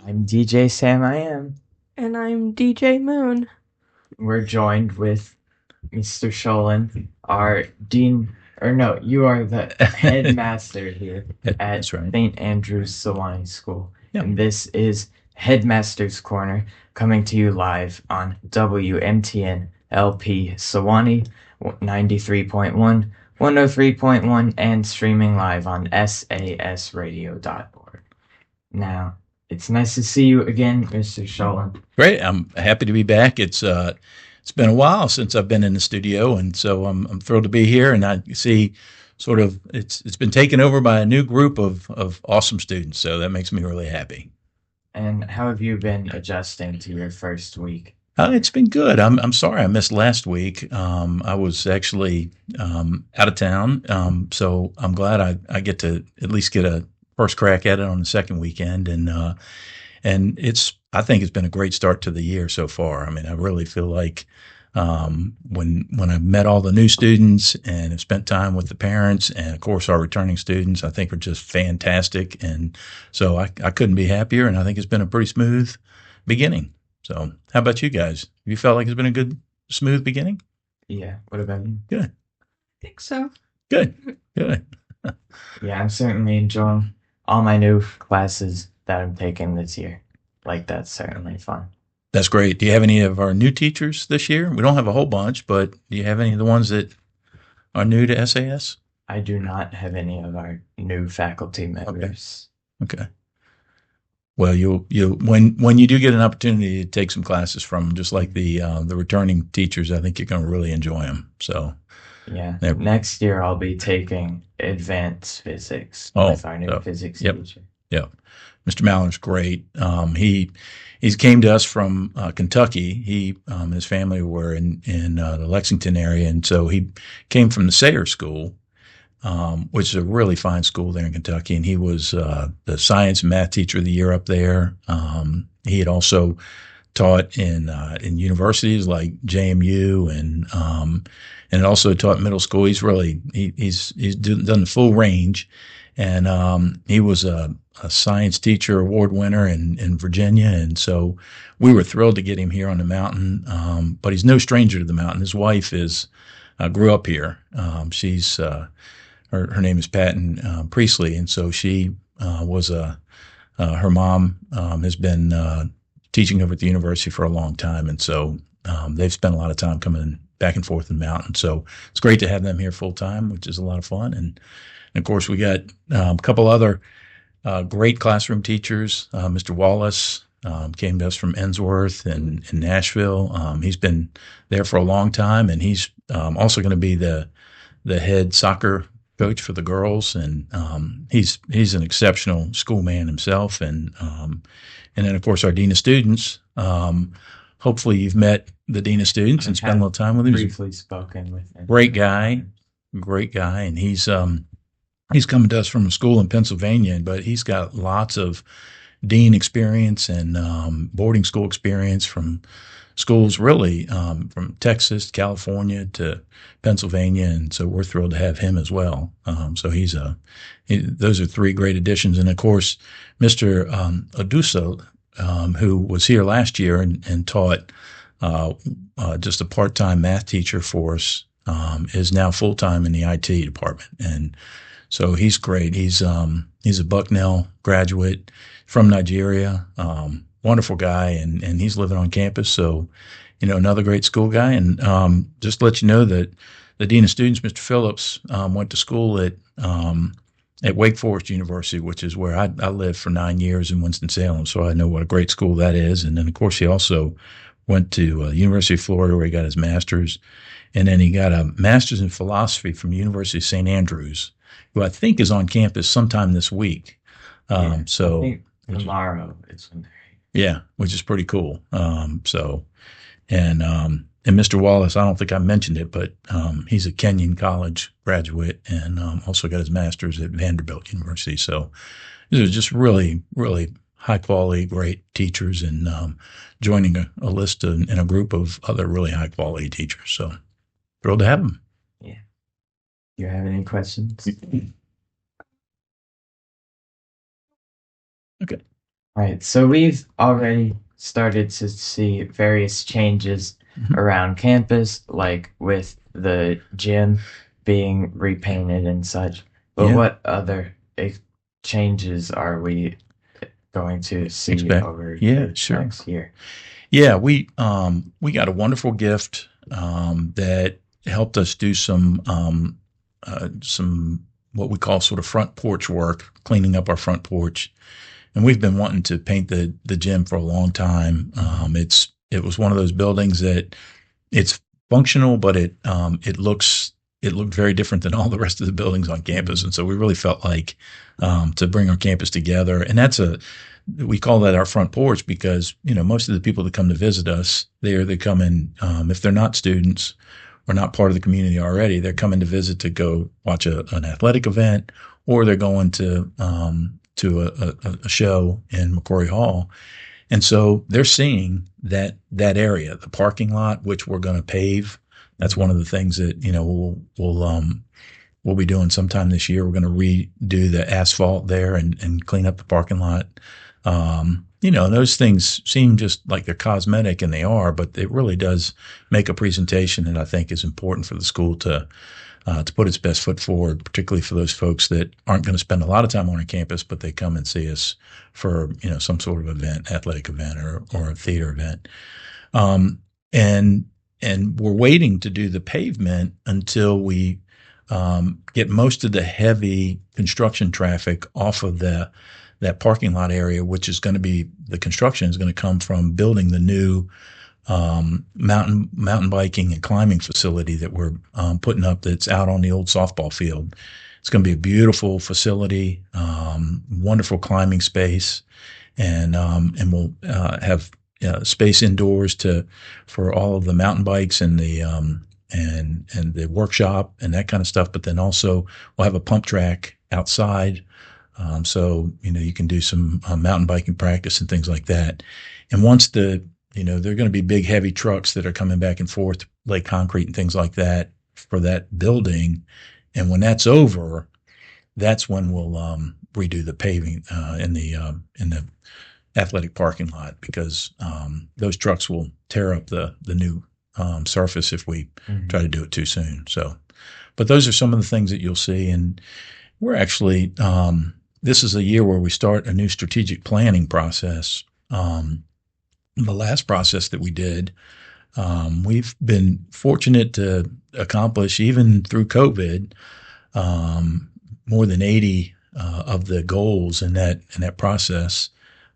I'm DJ Sam I am. And I'm DJ Moon. We're joined with Mr. Sjolund, our dean, or no, you are the headmaster here at That's right. St. Andrew's Sewanee School. Yeah. And this is Headmaster's Corner, coming to you live on WMTN LP Sewanee 93.1, 103.1, and streaming live on sasradio.org. Now, it's nice to see you again, Mr. Sjolund. Great. I'm happy to be back. It's been a while since I've been in the studio, and so I'm thrilled to be here. And I see sort of it's been taken over by a new group of awesome students, so that makes me really happy. And how have you been adjusting to your first week? It's been good. I'm sorry I missed last week. I was actually out of town, so I'm glad I get to at least get a first crack at it on the second weekend, and I think it's been a great start to the year so far. I mean, I really feel like when I've met all the new students and have spent time with the parents and of course our returning students, I think are just fantastic, and so I couldn't be happier, and I think it's been a pretty smooth beginning. So, how about you guys? You felt like it's been a good, smooth beginning? Yeah. What about you? Good. I think so. Good. Good. Yeah, I'm certainly enjoying all my new classes that I'm taking this year. Like, that's certainly fun. That's great. Do you have any of our new teachers this year? We don't have a whole bunch, but do you have any of the ones that are new to SAS? I do not have any of our new faculty members. Okay. Well, you'll when you do get an opportunity to take some classes from them, just like the returning teachers, I think you're going to really enjoy them. So, yeah, next year I'll be taking advanced physics with our new physics teacher. Yeah, Mr. Maller's great. He came to us from Kentucky. He and his family were in the Lexington area, and so he came from the Sayre School, which is a really fine school there in Kentucky. And he was the science and math teacher of the year up there. He had also taught in universities like JMU and also taught middle school. He's done the full range, and he was a science teacher award winner in Virginia. And so we were thrilled to get him here on the mountain. But he's no stranger to the mountain. His wife grew up here. She's her name is Patton Priestley, and so she was her mom has been teaching over at the university for a long time, and so they've spent a lot of time coming back and forth in the mountain. So it's great to have them here full time, which is a lot of fun. And of course, we got a couple other great classroom teachers. Mr. Wallace came to us from Ensworth and in Nashville. He's been there for a long time, and he's also going to be the head soccer coach for the girls, and he's an exceptional schoolman himself, and then of course our dean of students. Hopefully you've met the dean of students and spent a little time with him. Briefly spoken with him. Great guy, and he's coming to us from a school in Pennsylvania, but he's got lots of dean experience and boarding school experience from schools really from Texas, California to Pennsylvania, and so we're thrilled to have him as well. So those are three great additions, and of course, Mr. Adusa, who was here last year and taught just a part-time math teacher for us, is now full-time in the IT department, and so he's great. He's a Bucknell graduate from Nigeria. Wonderful guy, and he's living on campus. So, another great school guy. And just to let you know that the dean of students, Mr. Phillips, went to school at Wake Forest University, which is where I lived for 9 years in Winston-Salem. So I know what a great school that is. And then, of course, he also went to University of Florida, where he got his master's, and then he got a master's in philosophy from University of St. Andrews, who I think is on campus sometime this week. I think tomorrow it's when they're. Yeah, which is pretty cool. And Mr. Wallace, I don't think I mentioned it, but he's a Kenyon College graduate and also got his master's at Vanderbilt University. So these are just really, really high quality, great teachers, and joining a list and a group of other really high quality teachers. So thrilled to have them. Yeah. You have any questions? Okay. Right. So we've already started to see various changes Mhm. around campus, like with the gym being repainted and such. But Yeah, what other changes are we going to see expect. over Yeah, the sure. next year? Yeah, we got a wonderful gift that helped us do some what we call sort of front porch work, cleaning up our front porch. And we've been wanting to paint the gym for a long time. It was one of those buildings that it's functional, but it looked very different than all the rest of the buildings on campus, and so we really felt like to bring our campus together. And we call that our front porch because most of the people that come to visit us, they come in if they're not students or not part of the community already, they're coming to visit to go watch an athletic event, or they're going to a show in McCrory Hall. And so they're seeing that area, the parking lot, which we're going to pave. That's one of the things that we'll be doing sometime this year. We're going to redo the asphalt there and clean up the parking lot. Those things seem just like they're cosmetic, and they are, but it really does make a presentation that I think is important for the school to put its best foot forward, particularly for those folks that aren't going to spend a lot of time on our campus, but they come and see us for some sort of event, athletic event or a theater event. Um, and and we're waiting to do the pavement until we get most of the heavy construction traffic off of that parking lot area, which is going to be the construction is going to come from building the new mountain biking and climbing facility that we're putting up. That's out on the old softball field. It's going to be a beautiful facility, wonderful climbing space, and we'll have space indoors for all of the mountain bikes and the and the workshop and that kind of stuff. But then also we'll have a pump track outside, so you can do some mountain biking practice and things like that. And once they're going to be big, heavy trucks that are coming back and forth, lay concrete and things like that for that building. And when that's over, that's when we'll redo the paving in the athletic parking lot, because those trucks will tear up the new surface if we try to do it too soon. So, but those are some of the things that you'll see. And we're actually this is a year where we start a new strategic planning process. The last process that we did, we've been fortunate to accomplish, even through COVID, more than 80 of the goals in that process.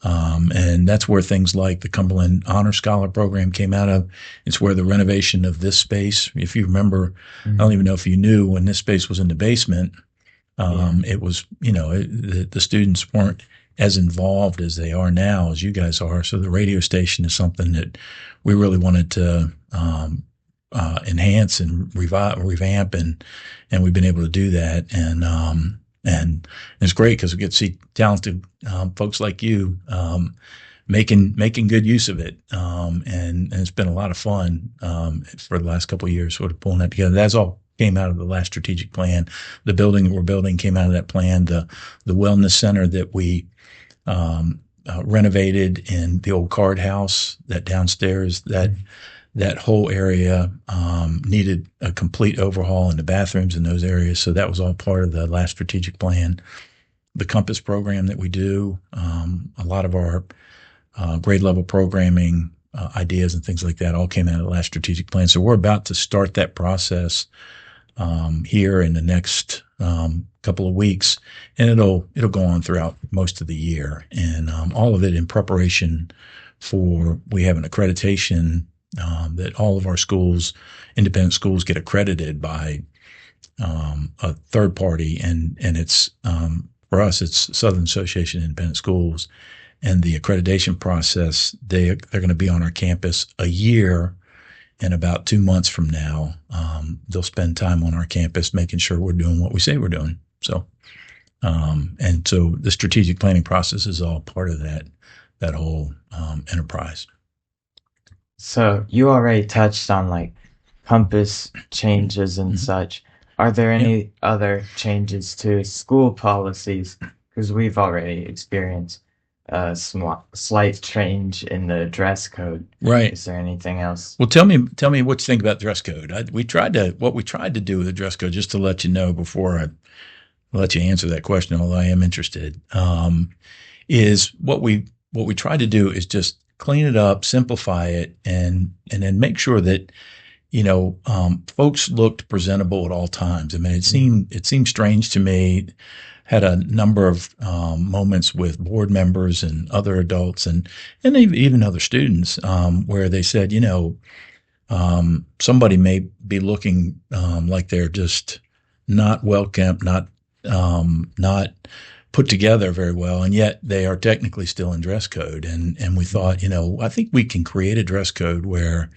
And that's where things like the Cumberland Honor Scholar Program came out of. It's where the renovation of this space, if you remember, I don't even know if you knew, when this space was in the basement, it was, the students weren't as involved as they are now, as you guys are. So the radio station is something that we really wanted to enhance and revamp, and we've been able to do that. And it's great because we get to see talented folks like you making good use of it. And it's been a lot of fun for the last couple of years, sort of pulling that together. That's all came out of the last strategic plan. The building that we're building came out of that plan. The wellness center that we renovated in the old card house, that downstairs, that whole area needed a complete overhaul in the bathrooms in those areas. So that was all part of the last strategic plan. The Compass program that we do, a lot of our grade level programming ideas and things like that all came out of the last strategic plan. So we're about to start that process here in the next couple of weeks, and it'll go on throughout most of the year, and all of it in preparation for, we have an accreditation that all of our schools, independent schools, get accredited by a third party, and it's for us, it's Southern Association of Independent Schools. And the accreditation process, they're going to be on our campus a year. And about 2 months from now, they'll spend time on our campus making sure we're doing what we say we're doing. So, and so the strategic planning process is all part of that whole enterprise. So you already touched on like compass changes and such. Are there any other changes to school policies? Because we've already experienced slight change in the dress code. Right. Is there anything else? Well, tell me what you think about dress code. We tried to do with the dress code, just to let you know before I let you answer that question, although I am interested, is what we tried to do is just clean it up, simplify it, and then make sure that folks looked presentable at all times. I mean, it seemed strange to me. Had a number of moments with board members and other adults and even other students where they said, somebody may be looking like they're just not well kept, not put together very well, and yet they are technically still in dress code. And we thought, I think we can create a dress code where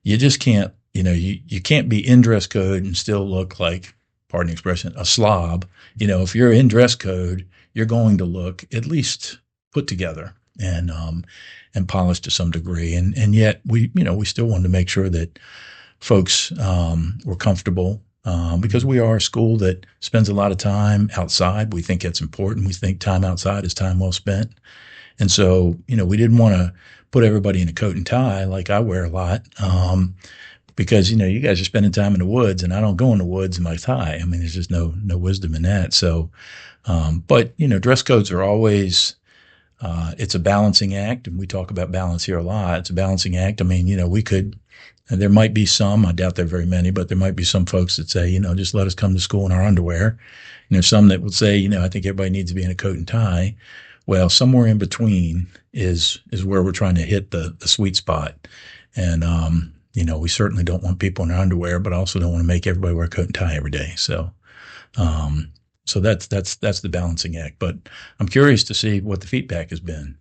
you just can't, you can't be in dress code and still look like, pardon the expression, a slob. If you're in dress code, you're going to look at least put together and polished to some degree. And yet we still wanted to make sure that folks were comfortable because we are a school that spends a lot of time outside. We think it's important. We think time outside is time well spent. And so, we didn't want to put everybody in a coat and tie like I wear a lot. Because, you guys are spending time in the woods and I don't go in the woods in my tie. I mean, there's just no wisdom in that. So, but, dress codes are always, it's a balancing act. And we talk about balance here a lot. It's a balancing act. I mean, there might be some, I doubt there are very many, but there might be some folks that say, just let us come to school in our underwear. And there's some that would say, I think everybody needs to be in a coat and tie. Well, somewhere in between is where we're trying to hit the sweet spot. And, we certainly don't want people in their underwear, but also don't want to make everybody wear a coat and tie every day. So, so that's the balancing act. But I'm curious to see what the feedback has been.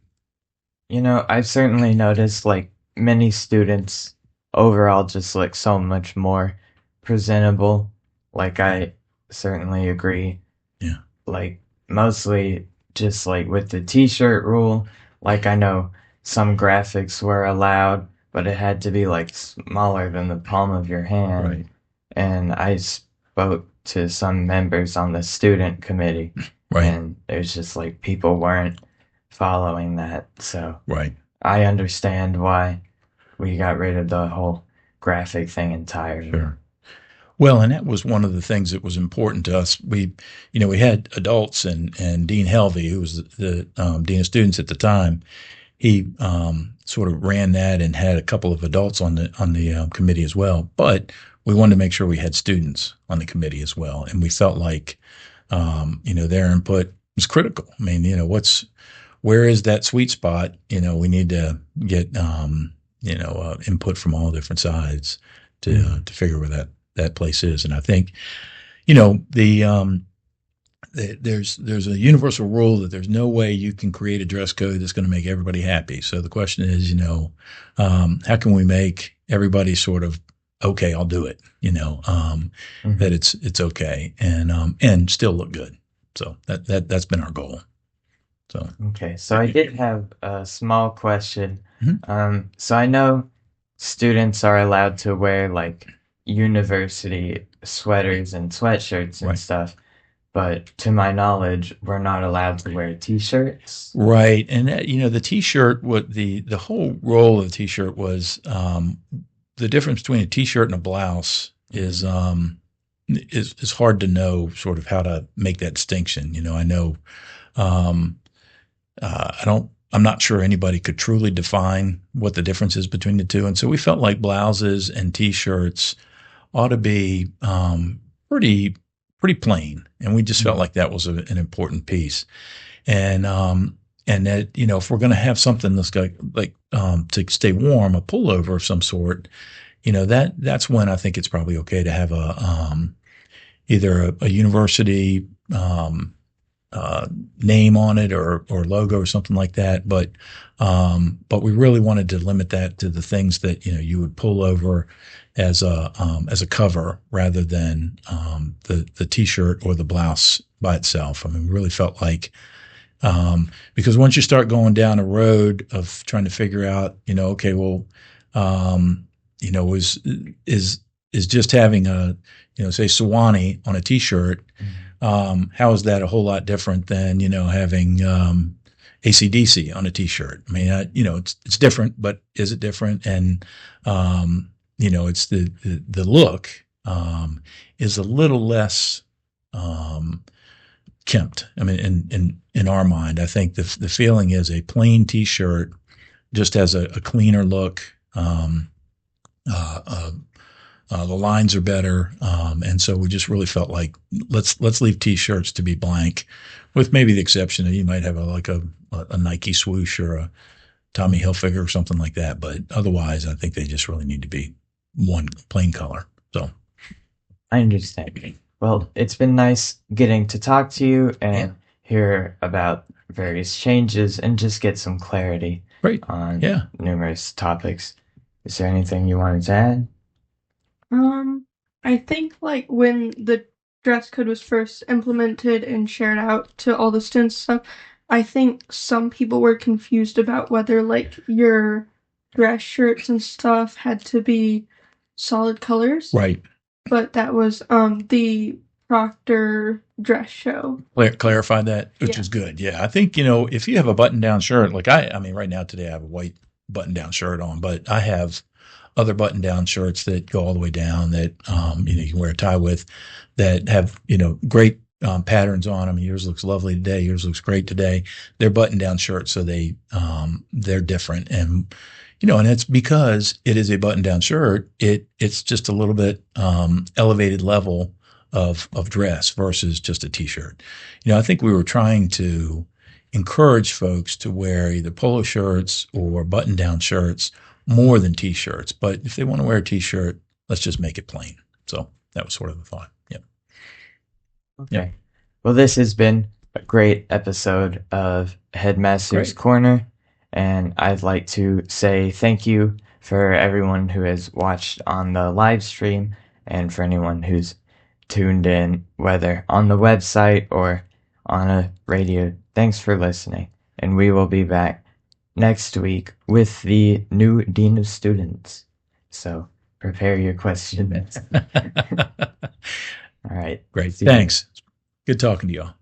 I've certainly noticed like many students overall just look so much more presentable. Like I certainly agree. Yeah. Like mostly just like with the t-shirt rule, like I know some graphics were allowed, but it had to be like smaller than the palm of your hand. Right. And I spoke to some members on the student committee, Right. and there's just like people weren't following that. So Right. I understand why we got rid of the whole graphic thing entirely. Sure. Well, and that was one of the things that was important to us. We had adults and Dean Helvey, who was the dean of students at the time. He sort of ran that and had a couple of adults on the committee as well. But we wanted to make sure we had students on the committee as well, and we felt like their input was critical. I mean, where is that sweet spot? We need to get input from all different sides to figure where that place is. And I think there's a universal rule that there's no way you can create a dress code that's going to make everybody happy. So the question is, how can we make everybody sort of, okay, I'll do it, that it's okay and still look good. So that's been our goal. So, okay. So I did have a small question. Mhm. So I know students are allowed to wear like university sweaters and sweatshirts and Right. stuff. But to my knowledge, we're not allowed to wear t-shirts. Right. And the t-shirt, what the whole role of the t-shirt was, the difference between a t-shirt and a blouse is hard to know sort of how to make that distinction. I know, I'm not sure anybody could truly define what the difference is between the two. And so we felt like blouses and t-shirts ought to be, pretty plain. And we just felt like that was an important piece. And that, if we're going to have something that's like to stay warm, a pullover of some sort, that's when I think it's probably okay to have either a university, name on it or logo or something like that. But we really wanted to limit that to the things that, you would pull over as a cover rather than the t-shirt or the blouse by itself. I mean, we really felt like because once you start going down a road of trying to figure out, okay, well, is just having say Sewanee on a t-shirt, how is that a whole lot different than having AC/DC on a T-shirt. I mean, it's different, but is it different? And it's the look is a little less kempt. I mean, in our mind, I think the feeling is a plain T-shirt just has a cleaner look. The lines are better, and so we just really felt like let's leave T-shirts to be blank, with maybe the exception that you might have a Nike swoosh or a Tommy Hilfiger or something like that. But otherwise, I think they just really need to be one plain color. So I understand. Well, it's been nice getting to talk to you and hear about various changes and just get some clarity on numerous topics. Is there anything you wanted to add? I think like when the dress code was first implemented and shared out to all the students and stuff, I think some people were confused about whether like your dress shirts and stuff had to be solid colors. Right. But that was the Proctor dress show. Clarified that, which is good. Yeah. I think, if you have a button-down shirt, like I mean, right now today I have a white button-down shirt on, but I have other button-down shirts that go all the way down that, you can wear a tie with that have, great patterns on them. Yours looks lovely today. Yours looks great today. They're button-down shirts, so they're different. And, and it's because it is a button-down shirt. It's just a little bit elevated level of dress versus just a T-shirt. I think we were trying to encourage folks to wear either polo shirts or button-down shirts more than T-shirts. But if they want to wear a T-shirt, let's just make it plain. So that was sort of the thought. Yeah. Okay. Yep. Well, this has been a great episode of Headmaster's Corner. And I'd like to say thank you for everyone who has watched on the live stream and for anyone who's tuned in, whether on the website or on a radio. Thanks for listening. And we will be back next week with the new Dean of Students. So prepare your questions. All right. Great. Thanks. Good talking to y'all.